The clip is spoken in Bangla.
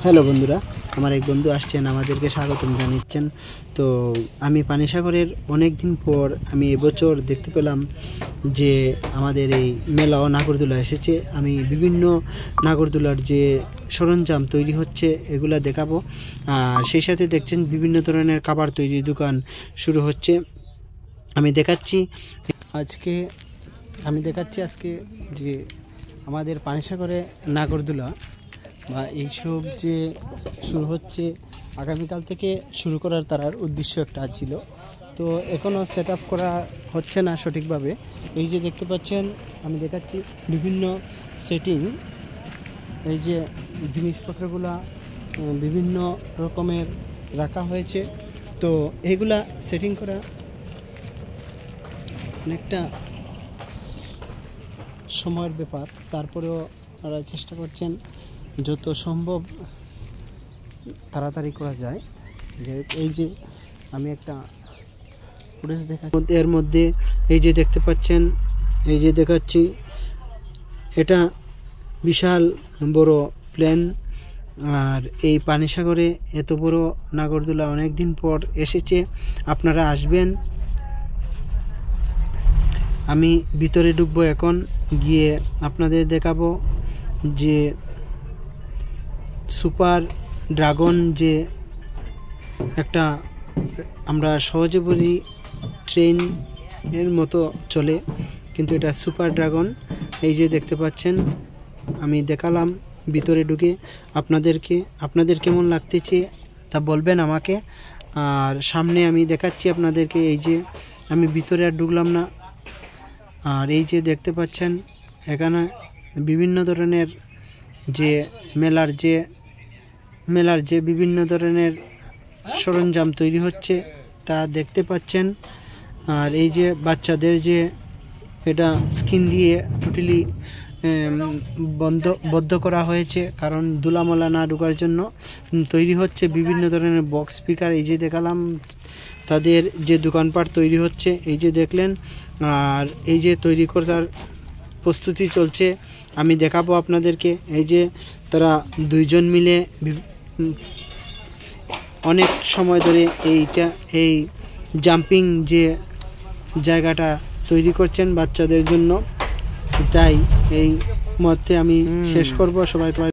হ্যালো বন্ধুরা, আমার এক বন্ধু আসছেন, আমাদেরকে স্বাগতম জানাচ্ছেন। তো আমি পানিসাগরের অনেক দিন পর আমি এবছর দেখতে পেলাম যে আমাদের এই মেলা ও নাগরদোলা এসেছে। আমি বিভিন্ন নাগরদোলার যে সরঞ্জাম তৈরি হচ্ছে এগুলা দেখাবো। আর সেই সাথে দেখছেন বিভিন্ন ধরনের খাবার তৈরির দোকান শুরু হচ্ছে। আমি দেখাচ্ছি আজকে যে আমাদের পানিসাগরে নাগরদোলা বা এইসব যে শুরু হচ্ছে, আগামীকাল থেকে শুরু করার তার উদ্দেশ্য একটা ছিল। তো এখনও সেট আপ করা হচ্ছে না সঠিকভাবে। এই যে দেখতে পাচ্ছেন, আমি দেখাচ্ছি বিভিন্ন সেটিং, এই যে জিনিসপত্রগুলা বিভিন্ন রকমের রাখা হয়েছে। তো এইগুলা সেটিং করা অনেকটা সময়ের ব্যাপার, তারপরেও ওরা চেষ্টা করছেন যত সম্ভব তাড়াতাড়ি করা যায়। এই যে আমি একটা ফুটেজ দেখাচ্ছি, এর মধ্যে এই যে দেখতে পাচ্ছেন, এই যে দেখাচ্ছি, এটা বিশাল বড় প্লেন। আর এই পানিসাগরে এত বড় নাগরদোলা অনেক দিন পর এসেছে, আপনারা আসবেন। আমি ভিতরে ঢুকবো এখন, গিয়ে আপনাদের দেখাবো যে সুপার ড্রাগন, যে একটা আমরা সহজে বলি ট্রেন এর মতো চলে, কিন্তু এটা সুপার ড্রাগন। এই যে দেখতে পাচ্ছেন, আমি দেখালাম ভিতরে ঢুকে আপনাদের কেমন লাগতেছে তা বলবেন আমাকে। আর সামনে আমি দেখাচ্ছি আপনাদেরকে, এই যে আমি ভিতরে আর ঢুকলাম না। আর এই যে দেখতে পাচ্ছেন, এখানে বিভিন্ন ধরনের যে মেলার যে বিভিন্ন ধরনের সরঞ্জাম তৈরি হচ্ছে তা দেখতে পাচ্ছেন। আর এই যে বাচ্চাদের যে এটা স্কিন দিয়ে টোটালি বদ্ধ করা হয়েছে, কারণ ধুলামলা না ঢোকার জন্য তৈরি হচ্ছে বিভিন্ন ধরনের বক্স স্পিকার। এই যে দেখালাম তাদের যে দোকানপাট তৈরি হচ্ছে, এই যে দেখলেন। আর এই যে তৈরি করার প্রস্তুতি চলছে, আমি দেখাবো আপনাদেরকে। এই যে তারা দুইজন মিলে অনেক সময় ধরে এই জাম্পিং যে জায়গাটা তৈরি করছেন বাচ্চাদের জন্য। তাই এই মতে আমি শেষ করব। সবাই